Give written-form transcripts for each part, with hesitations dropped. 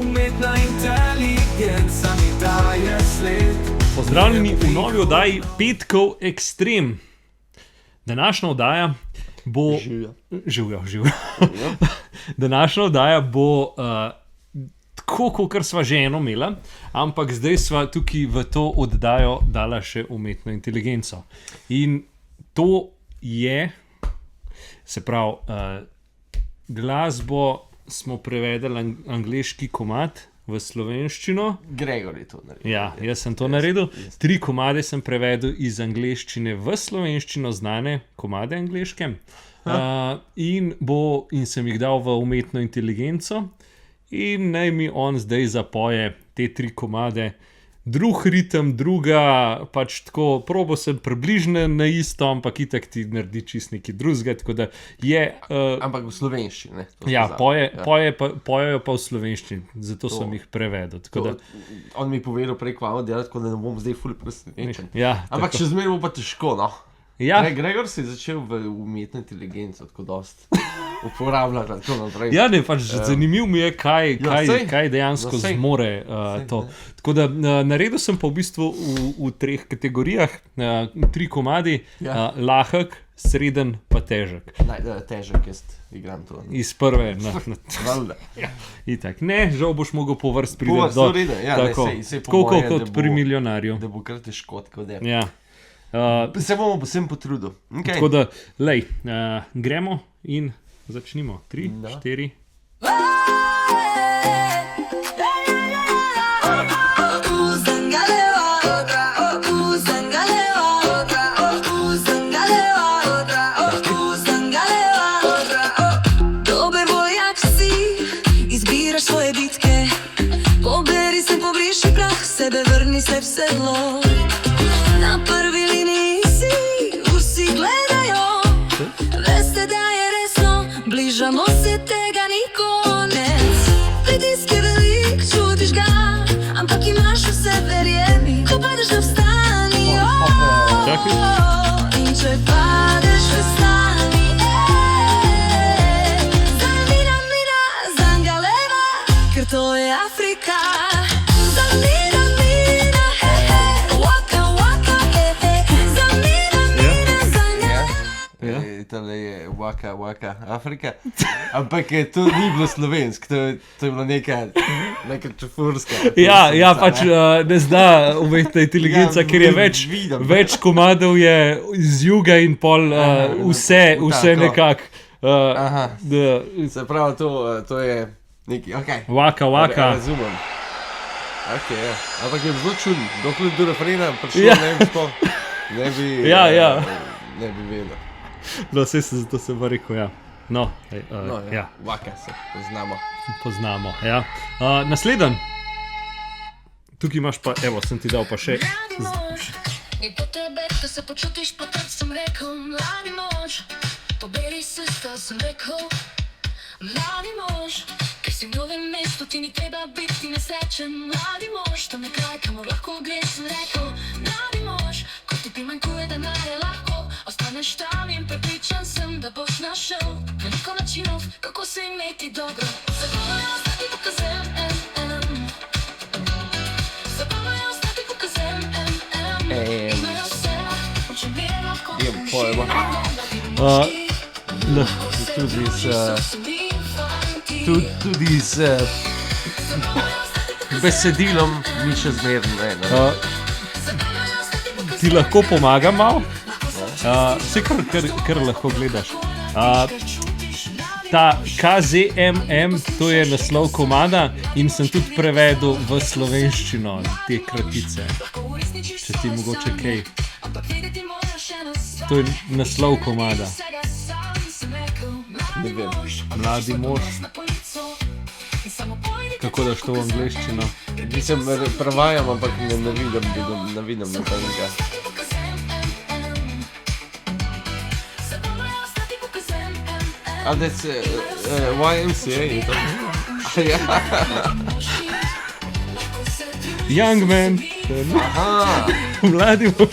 Umetna inteligenca mi daje sled. Pozdravljeni v novi oddaji Petkov Ekstrem. Današnja oddaja bo... Živjo. Današnja oddaja bo tako, kot sva že eno imela, ampak zdaj sva tukaj v to oddajo dala še umetno inteligenco. In to je, se pravi, glasbo smo prevedli angleški komad v slovenščino. Gregor je to naredil. Ja, jaz sem to naredil. 3 komade sem prevedel iz angleščine v slovenščino, znane komade angleške. In sem jih dal v umetno inteligenco. In naj mi on zdaj zapoje te 3 komade. Drug ritem, druga, pač tako, probo sem približno na isto, ampak itak ti naredi čist nekaj drugega, tako da je... Ampak v slovenščini, ne? Ja, pojejo pa v slovenščini, zato sem jih prevedel. On mi je povedal preko audio, tako da ne bom zdaj ful presenečen. Ja, ampak še zmeraj bo pa težko, no? Ja. Gregor si je začel v umetno inteligenco tako dost uporabljati, tako naprej. Ja, ne, pač zanimivo mi je, kaj dejansko zmore to. Tako da naredil sem pa v bistvu v 3 kategorijah, 3 komadi, lahek, sreden pa težek. Težek, jaz igram to. Iz prve. Ja. Itak. Ne, žal boš mogel po vrst prideti do... Tako kot pri milijonarju. Da bo kar težko, tako da. Ja. Se bomo posebno potrudil. Okay. Tako da, lej, gremo in začnimo. 3, 4... Dober vojak si, izbiraš svoje bitke. Poberi se, pobriši prah, sebe vrni se v sedlo. Na prvi liniji si, vsi gledajo. Veste, da je resno, bližamo se, tega ni konec. Pritisk je velik, čutiš ga, ampak imaš vse, verjemi. Ko padeš, ne vstani, in če padeš, vstani. Zanamina, zangaleva, ker to je Afrika. Tale je Waka Afrika, ampak to ni bilo slovensk, to je bilo neka čefurska. Ja, pač ne zna umetna inteligenca, ker je več komadov je iz juga in pol vse nekako. Se pravi, to je neki, okej. Waka. Razumem. Okej, ja. Ampak je zelo čudno, dokler do refrena prišlo, ne bi vedel. No, zato sem pa rekel, ja. No, ja. Waka se poznamo, ja. Nasleden. Tukaj imaš pa, evo, sem ti dal pa še... In po tebe, da se počutiš, potem sem rekel, mladi mož, poberi se, sta sem rekel, mladi mož, ker si v novem mestu, ti ni treba biti nesrečen, mladi mož, tam je kraj, kamor lahko greš, sem rekel, mladi mož, ko ti primanjkuje denarja, lahko ostaneš tam in prepričan sem, da boš našel veliko načinov, kako se imeti dobro. Zabavaj ostati pokazem, zabavaj ostati pokazem, imajo vse, če mi je lahko Tudi z besedilom ni še zmerno. Ti lahko pomagam malo? Vse kar lahko gledaš. Ta KZMM, to je naslov komada in sem tudi prevedel v slovenščino te kratice. Če ti mogoče kaj. To je naslov komada. Ne vem. Mladi mož. Kako daš to v angleščino? Mislim, prevajam, ampak ne vidim nobenega. That's YMCA, je to? Young man. Mladi mož.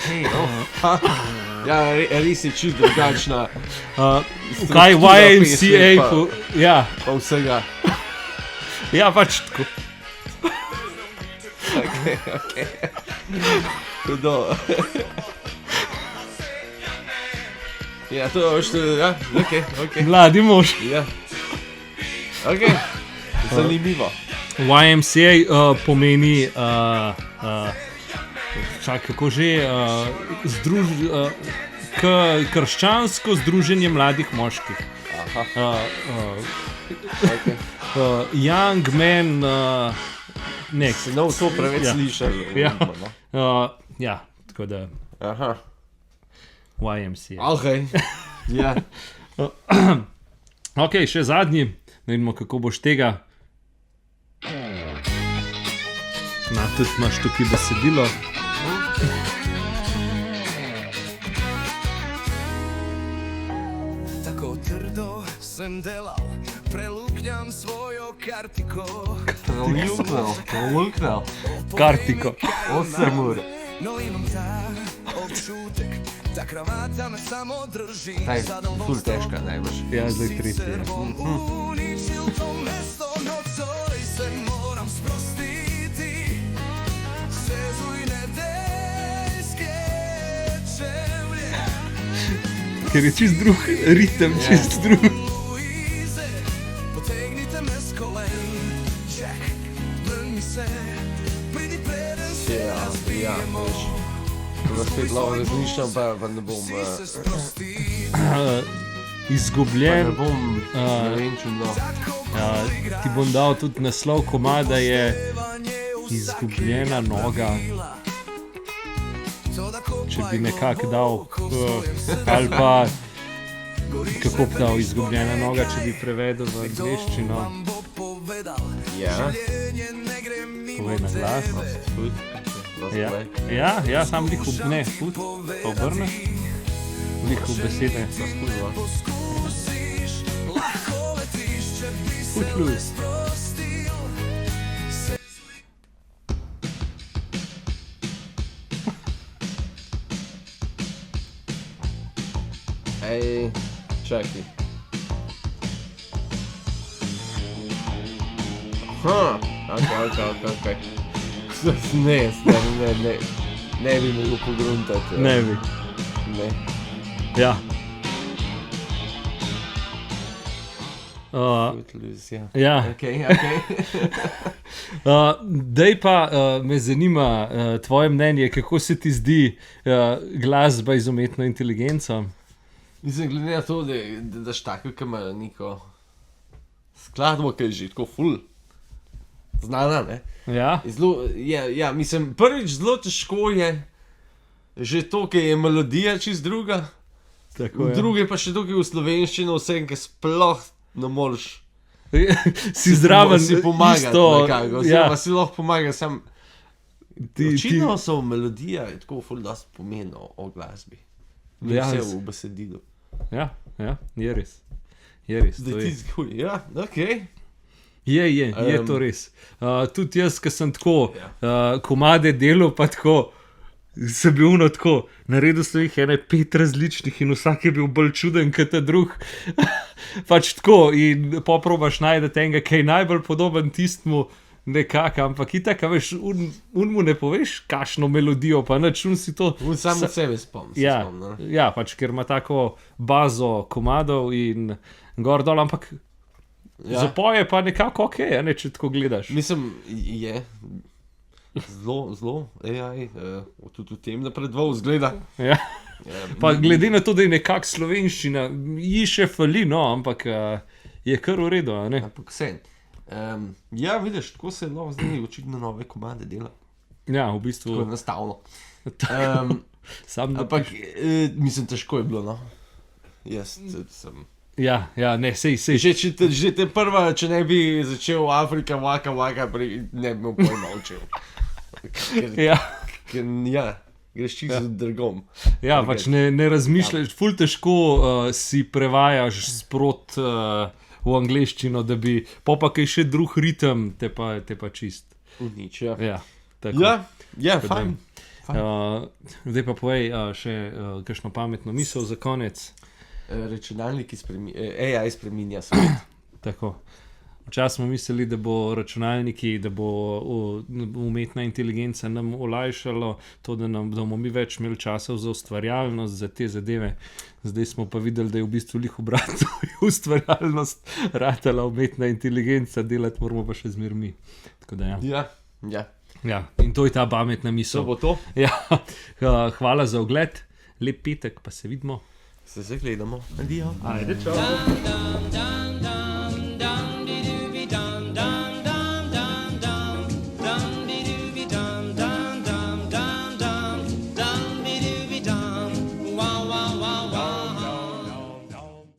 Hey, Ja, res je čist drugačna. Kaj YMCA, ja, Pa vsega. ja, pač tako. Hudo. Ja, to je, ja, ok. Mladi mož. Ja. Ok, zanimivo. YMCA pomeni, kako že, krščansko združenje mladih moških. Okay. Young men, next. No, to preveč slišali. Ja. No. Ja, tako da Aha, YMCA. ok. Ja. Ok, še zadnji, da vidimo, kako boš tega. Tudi imaš tukaj besedilo. Tako trdo sem delal, preluknjam svojo kartiko. Luknal. Kartiko. 8 ur. No imam ta občutek, ta kravata me samo drži. Taj, ful težka najbrž. Ja, zdaj tretji. Bom uničil to mesto, nocoj se moram sprostiti. Sezuj nedeljske čevlje. Ker je čist drug ritem, čist drug. Luize, potegnite me s kolen. Jack, vrni se, pridi preden se razbijemo. Da spet lavo razmišljam, pa ne bom, Se sprosti, Izgubljen. ne bom, ne vem, če no. Ti bom dal tudi naslov komada je Izgubljena noga. Če bi nekako dal, ali pa kako bi dal Izgubljena noga, če bi prevedel v angleščino. Ja. Povej na glas. Ja, sam lih ne, fut, pa obrneš. Lih v besede. Fut plus. Ej, čakaj. Ok. Ne bi mogel pogruntati. Ne bi. Ne. Ja. Ja. Ja. Ok. Dej pa, me zanima tvoje mnenje, kako se ti zdi glasba z umetno inteligenco? Mislim, glede na to, da daš tako, ki ima neko skladbo, ki je že tako ful znana, ne? Ja, Ja, mislim, prvič zelo težko je že to, ki je melodija čist druga, tako je. druge pa še tukaj v slovenščino vse, ki sploh ne moreš Si zraven si pomagati isto. nekako, oziroma si lahko pomaga sam. Očitno so melodija je tako ful dosti pomeno o glasbi. Ni Ja, vse v besedilu. Ja, je res. Je res. Zdaj To ti je. zgodi, ja, okej. Je to res. Tudi jaz, ki sem tako komade delal, pa tako sem bil tako, naredil sem jih 5 različnih in vsak je bil bolj čuden kot ta drug. Pač tako in poprobaš najti enega, ki je najbolj podoben tistmu nekako, ampak itak, a veš, mu ne poveš, kakšno melodijo, pa načun si to. On sam od sebe spomni. Ja, pač ker ima tako bazo komadov in gor dol, ampak zapoje pa nekako ok, ne, če tako gledaš. Mislim, je zelo AI, tudi v tem napredoval zgleda. Ja. Pa glede na to, da je nekako slovenščina, ji še fali, no, ampak je kar v redu, a ne? Ampak vse. Ja, vidiš, tako se zdaj očitno nove komade dela. Ja, v Tako bistvu. enostavno. Sam Ampak, mislim, težko je bilo, no. Jaz sem... Ja, ne, sej. Že te prva, če ne bi začel Afrika, waka, ne bi imel pojma učil. Ja. Ker greš čisto drgom. Ja, pač ne razmišljaš, ful težko si prevajaš sprot v angleščino, da bi, pa kaj še drug ritem, te pa čist. Nič, ja. Ja, tako. Ja, fajn. Zdaj pa povej še kakšno pametno misel za konec. Računalniki AI spreminja svet. Tako. Včasih smo mislili, da bo računalniki, da bo umetna inteligenca nam olajšalo to, da bomo mi več imeli časa za ustvarjalnost, za te zadeve. Zdaj smo pa videli, da je v bistvu lih obratno ustvarjalnost ratala umetna inteligenca, delati moramo pa še zmer mi. Tako da ja. In to je ta pametna misel. To bo to. Ja. Hvala za ogled, lep petek, pa se vidimo. Se gledamo. Adijo. Ajde, čau.